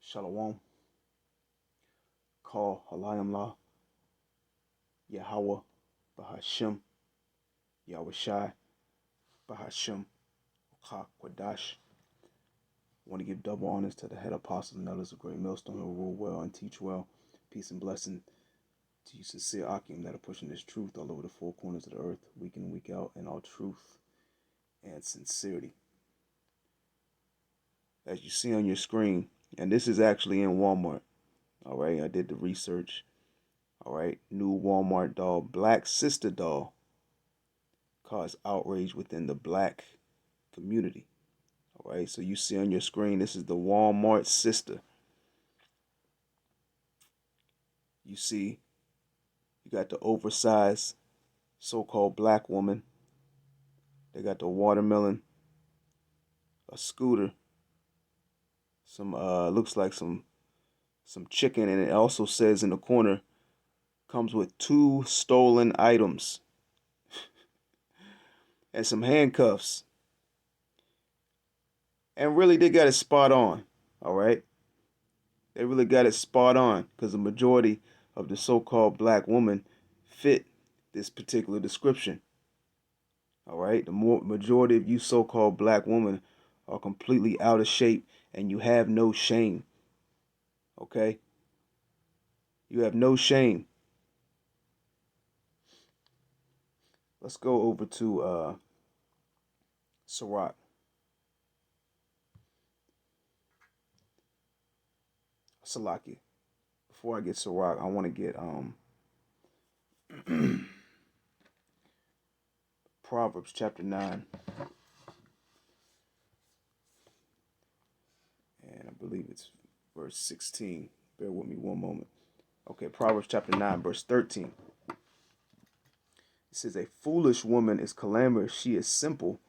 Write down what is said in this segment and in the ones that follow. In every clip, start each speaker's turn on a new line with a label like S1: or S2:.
S1: Shalom, Call Halayimlah, Yahweh, Bahashim, Yahweh Shai, Bahashim, Chak Kwadash. I want to give double honors to the head apostles and others of Great Millstone who rule well and teach well. Peace and blessing to you sincere Akim that are pushing this truth all over the four corners of the earth, week in and week out, in all truth and sincerity. As you see on your screen, and this is actually in Walmart. All right, I did the research. All right, new Walmart doll, black sister doll, caused outrage within the black community. All right, so you see on your screen, this is the Walmart sister. You see, you got the oversized so-called black woman. They got the watermelon, a scooter, some looks like some chicken, and it also says in the corner comes with 2 stolen items and some handcuffs. And really, they got it spot on. All right, they really got it spot on because the majority of the so-called black woman fit this particular description. All right, the majority of you so-called black women are completely out of shape and you have no shame. Okay, you have no shame. Let's go over to Sirach. Salaki. Before I get Sirach, I want to get Proverbs chapter 9. And I believe it's verse 16. Bear with me one moment. Okay, Proverbs chapter 9, verse 13. It says, a foolish woman is clamorous, she is simple,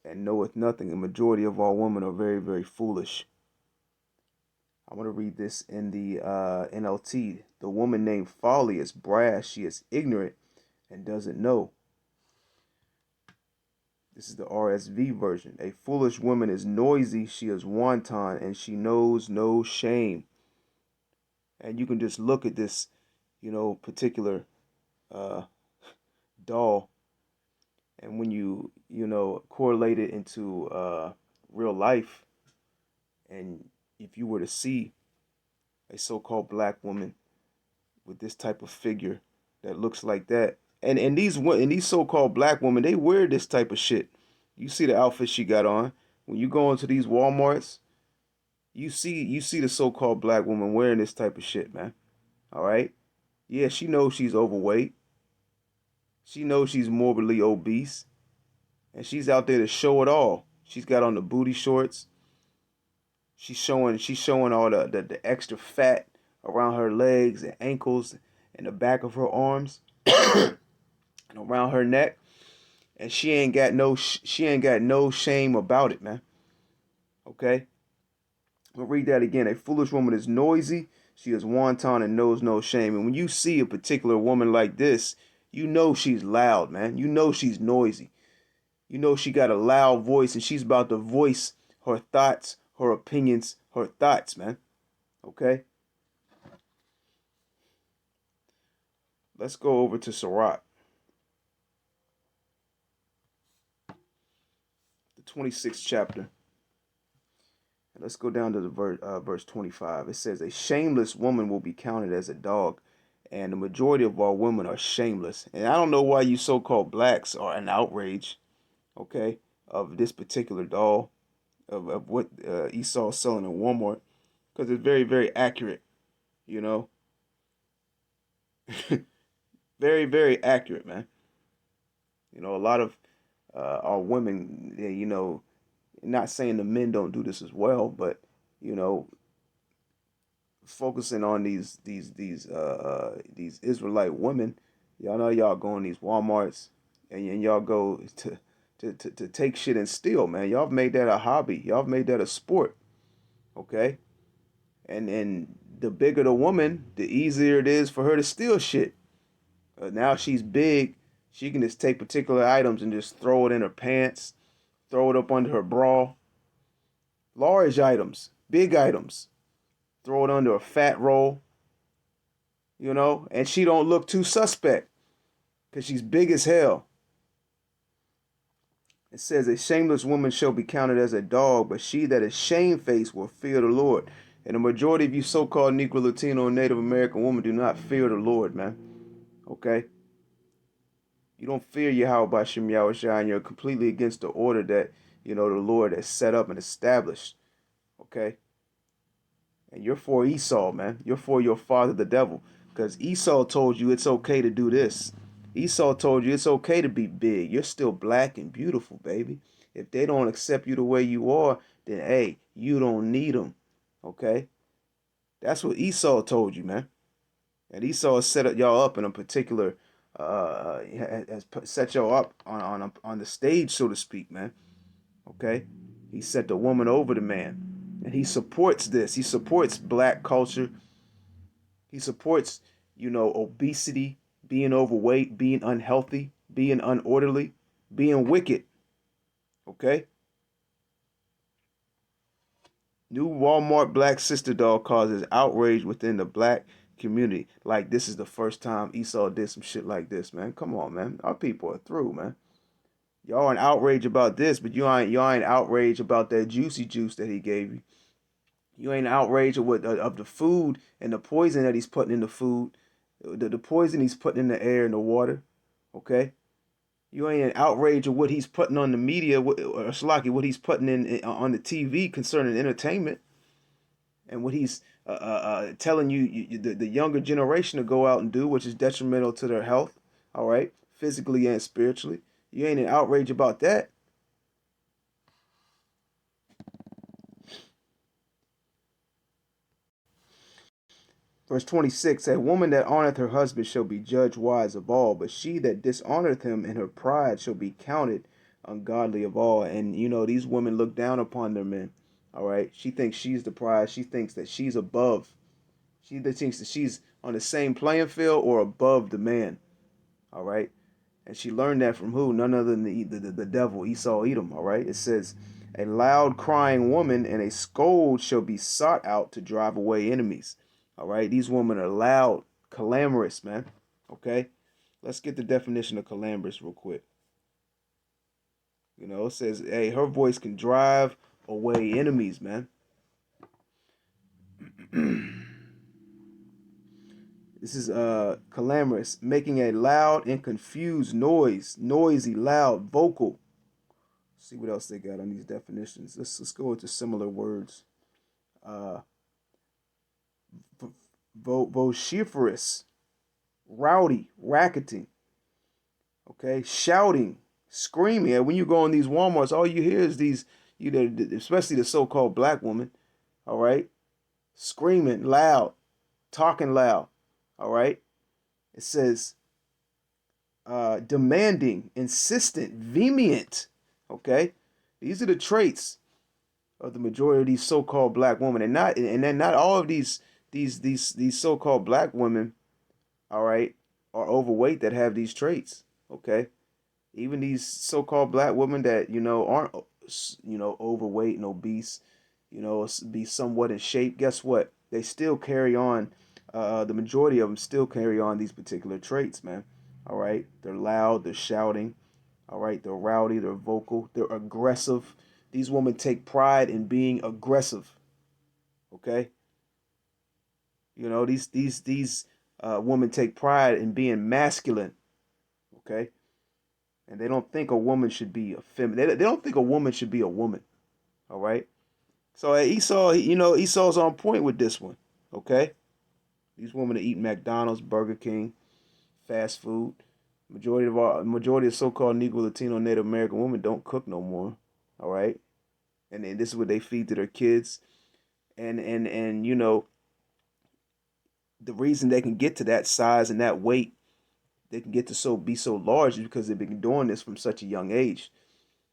S1: and knoweth nothing. The majority of all women are very, very foolish. I want to read this in the NLT. The woman named Folly is brash, she is ignorant, and doesn't know. This is the RSV version. A foolish woman is noisy, she is wanton, and she knows no shame. And you can just look at this, particular doll, and when you correlate it into real life, and if you were to see a so-called black woman with this type of figure that looks like that, and these so-called black women, they wear this type of shit. You see the outfit she got on. When you go into these Walmarts, you see the so-called black woman wearing this type of shit, man. All right? Yeah, she knows she's overweight. She knows she's morbidly obese. And she's out there to show it all. She's got on the booty shorts. She's showing all the extra fat around her legs and ankles and the back of her arms and around her neck. And she ain't got no shame about it, man. Okay? I'll read that again. A foolish woman is noisy, she is wanton and knows no shame. And when you see a particular woman like this, you know she's loud, man. You know she's noisy. You know she got a loud voice and she's about to voice her thoughts, her opinions, her thoughts, man. Okay? Let's go over to Sirach, the 26th chapter. And let's go down to the verse 25. It says, a shameless woman will be counted as a dog, and the majority of our women are shameless. And I don't know why you so-called blacks are an outrage, okay, of this particular doll, of what Esau's selling in Walmart, because it's very, very accurate, you know. Very, very accurate, man. You know, a lot of our women, not saying the men don't do this as well, but you know, focusing on these Israelite women, y'all know y'all go in these WalMarts and y'all go to take shit and steal, man. Y'all have made that a hobby. Y'all have made that a sport, okay? And the bigger the woman, the easier it is for her to steal shit. Now she's big, she can just take particular items and just throw it in her pants, throw it up under her bra. Large items, big items. throw it under a fat roll, and she don't look too suspect because she's big as hell. It says, a shameless woman shall be counted as a dog, but she that is shamefaced will fear the Lord. And the majority of you so-called Negro, Latino, and Native American women do not fear the Lord, man. Okay? You don't fear Yahweh Bashem Yahushua, and you're completely against the order that, the Lord has set up and established. Okay? And you're for Esau, man. You're for your father, the devil. Because Esau told you it's okay to do this. Esau told you it's okay to be big. You're still black and beautiful, baby. If they don't accept you the way you are, then, hey, you don't need them. Okay? That's what Esau told you, man. And Esau has set y'all up in a particular, has set y'all up on the stage, so to speak, man. Okay? He set the woman over the man. And he supports this. He supports black culture. He supports, obesity, being overweight, being unhealthy, being unorderly, being wicked. Okay? New Walmart black sister dog causes outrage within the black community. Like this is the first time Esau did some shit like this, man. Come on, man. Our people are through, man. Y'all are in outrage about this, but y'all ain't outraged about that juicy juice that he gave you. You ain't outraged of the food and the poison that he's putting in the food, the poison he's putting in the air and the water. Okay, you ain't an outrage of what he's putting on the media, or Shalaki, what he's putting in on the TV concerning entertainment, and what he's telling the younger generation to go out and do, which is detrimental to their health. All right, physically and spiritually. You ain't an outrage about that. Verse 26, a woman that honoreth her husband shall be judged wise of all, but she that dishonoreth him in her pride shall be counted ungodly of all. And these women look down upon their men. All right. She thinks she's the prize. She thinks that she's above. She thinks that she's on the same playing field or above the man. All right. And she learned that from who? None other than the devil, Esau Edom. All right. It says, a loud crying woman and a scold shall be sought out to drive away enemies. All right. These women are loud, clamorous, man. Okay. Let's get the definition of clamorous real quick. It says, hey, her voice can drive away enemies, man. This is clamorous, making a loud and confused noise, noisy, loud, vocal. Let's see what else they got on these definitions. Let's go into similar words. Vociferous, rowdy, racketing. Okay, shouting, screaming. And when you go in these WalMarts, all you hear is these, especially the so-called black woman. All right, screaming loud, talking loud. All right, it says demanding, insistent, vehement. Okay, these are the traits of the majority of these so-called black women, and then not all of these so-called black women, all right, are overweight that have these traits. Okay, even these so-called black women that aren't overweight and obese, be somewhat in shape. Guess what? They still carry on. The majority of them still carry on these particular traits, man. All right, they're loud, they're shouting. All right, they're rowdy, they're vocal, they're aggressive. These women take pride in being aggressive. Okay, these women take pride in being masculine. Okay, and they don't think a woman should be a feminine. They don't think a woman should be a woman. All right. So Esau, Esau's on point with this one. Okay. These women are eating McDonald's, Burger King, fast food. Majority of so-called Negro, Latino, Native American women don't cook no more. All right. And then this is what they feed to their kids. And the reason they can get to that size and that weight, they can get to be so large is because they've been doing this from such a young age.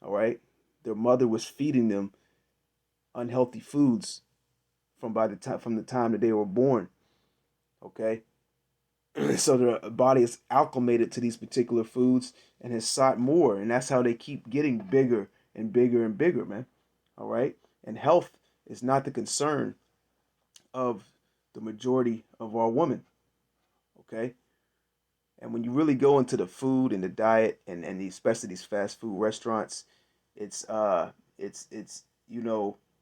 S1: All right. Their mother was feeding them unhealthy foods from the time that they were born. Okay. So their body is acclimated to these particular foods and has sought more, and that's how they keep getting bigger and bigger and bigger, man. All right. And health is not the concern of the majority of our women. Okay, and when you really go into the food and the diet and especially these fast food restaurants, it's it's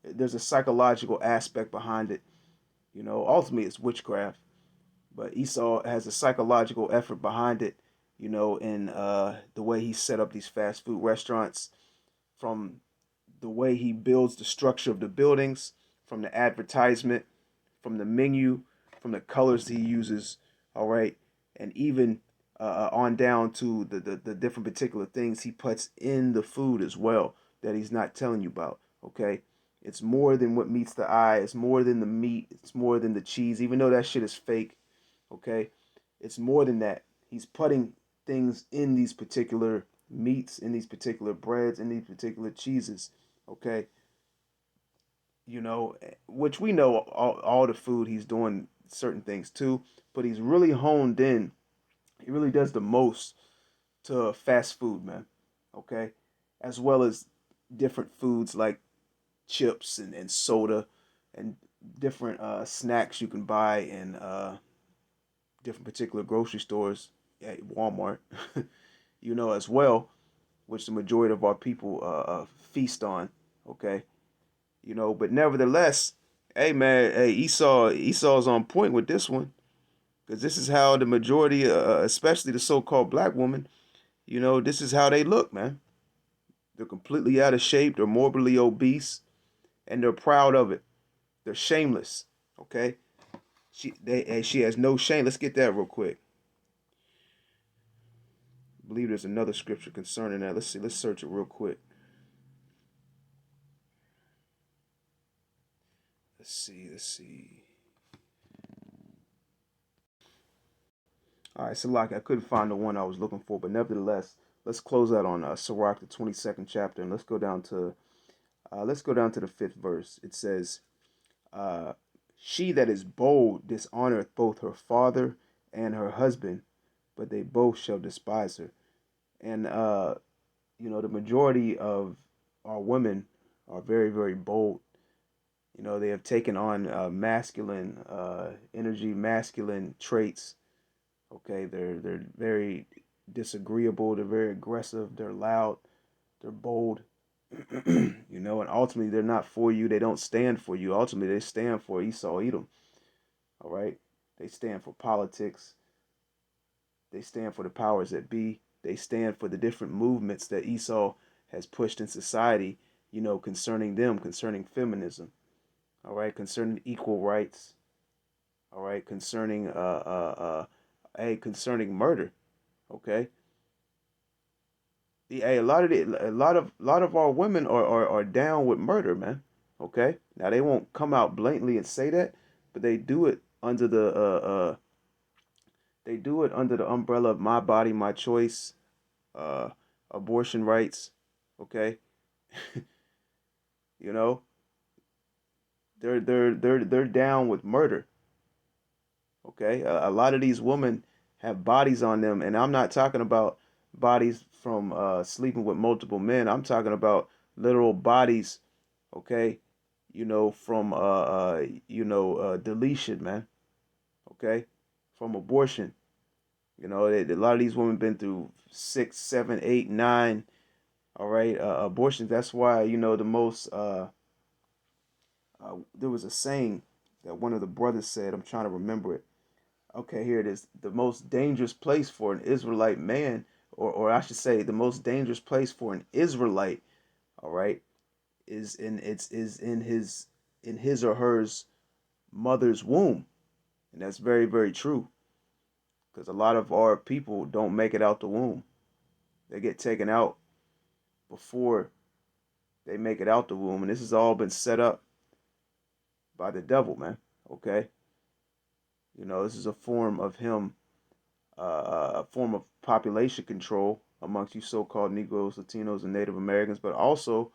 S1: there's a psychological aspect behind it. Ultimately it's witchcraft, but Esau has a psychological effort behind it. In the way he set up these fast food restaurants, from the way he builds the structure of the buildings, from the advertisement, from the menu, from the colors he uses, all right, and even on down to the different particular things he puts in the food as well that he's not telling you about, okay? It's more than what meets the eye. It's more than the meat. It's more than the cheese, even though that shit is fake, okay? It's more than that. He's putting things in these particular meats, in these particular breads, in these particular cheeses, okay? Which we know all the food he's doing certain things too, but he's really honed in. He really does the most to fast food, man. Okay, as well as different foods like chips and soda and different snacks you can buy in different particular grocery stores at Walmart. As well, which the majority of our people feast on. Okay, but nevertheless, hey man, hey Esau's on point with this one, because this is how the majority, especially the so-called black woman, this is how they look, man. They're completely out of shape, they're morbidly obese, and they're proud of it. They're shameless. Okay, she has no shame. Let's get that real quick. I believe there's another scripture concerning that. Let's see. Let's search it real quick. Let's see. Let's see. All right, so like I couldn't find the one I was looking for, but nevertheless, let's close out on Sirach, the 22nd chapter, and let's go down to the fifth verse. It says, "She that is bold dishonoreth both her father and her husband, but they both shall despise her." And the majority of our women are very, very bold. They have taken on masculine energy, masculine traits. Okay, they're very disagreeable. They're very aggressive. They're loud. They're bold. And ultimately they're not for you. They don't stand for you. Ultimately, they stand for Esau, Edom. All right, they stand for politics. They stand for the powers that be. They stand for the different movements that Esau has pushed in society. Concerning them, concerning feminism. All right, concerning equal rights. All right, concerning murder. Okay, hey, a lot of our women are down with murder, man. Okay, now they won't come out blatantly and say that, but they do it under the umbrella of my body, my choice, uh, abortion rights. Okay, you know they're down with murder. Okay, a lot of these women have bodies on them, and I'm not talking about bodies from sleeping with multiple men. I'm talking about literal bodies. Okay, from deletion, man. Okay, from abortion. A lot of these women been through 6, 7, 8, 9. All right, abortions. That's why the most. There was a saying that one of the brothers said. I'm trying to remember it. Okay, here it is. The most dangerous place for an Israelite man, or I should say, the most dangerous place for an Israelite, all right, is in his or hers mother's womb, and that's very, very true. Because a lot of our people don't make it out the womb. They get taken out before they make it out the womb, and this has all been set up by the devil, man. Okay, this is a form of him, a form of population control amongst you so-called Negroes, Latinos, and Native Americans, but also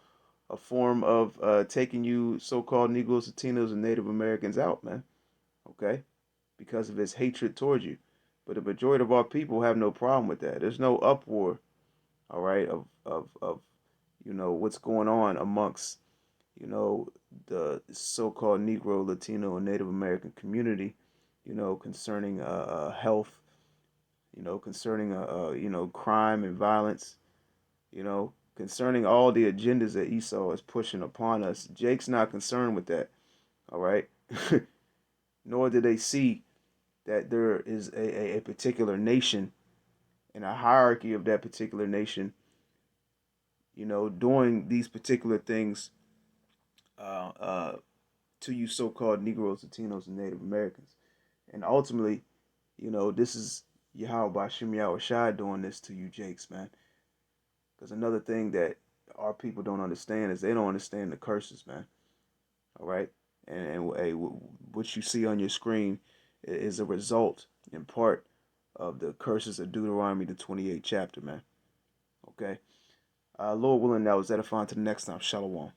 S1: a form of taking you so-called Negroes, Latinos, and Native Americans out, man. Okay, because of his hatred towards you. But the majority of our people have no problem with that. There's no uproar, all right, of what's going on amongst you know, the so-called Negro, Latino, and Native American community, concerning health, concerning crime and violence, concerning all the agendas that Esau is pushing upon us. Jake's not concerned with that. All right. Nor do they see that there is a particular nation and a hierarchy of that particular nation, doing these particular things uh, uh, to you so-called Negroes, Latinos, and Native Americans. And ultimately, this is Yahweh Bashim Yahweh Shai doing this to you, Jakes, man. Because another thing that our people don't understand is they don't understand the curses, man. All right? And hey, what you see on your screen is a result, in part, of the curses of Deuteronomy, the 28th chapter, man. Okay? Lord willing, that was edifying to the next time. Shalom.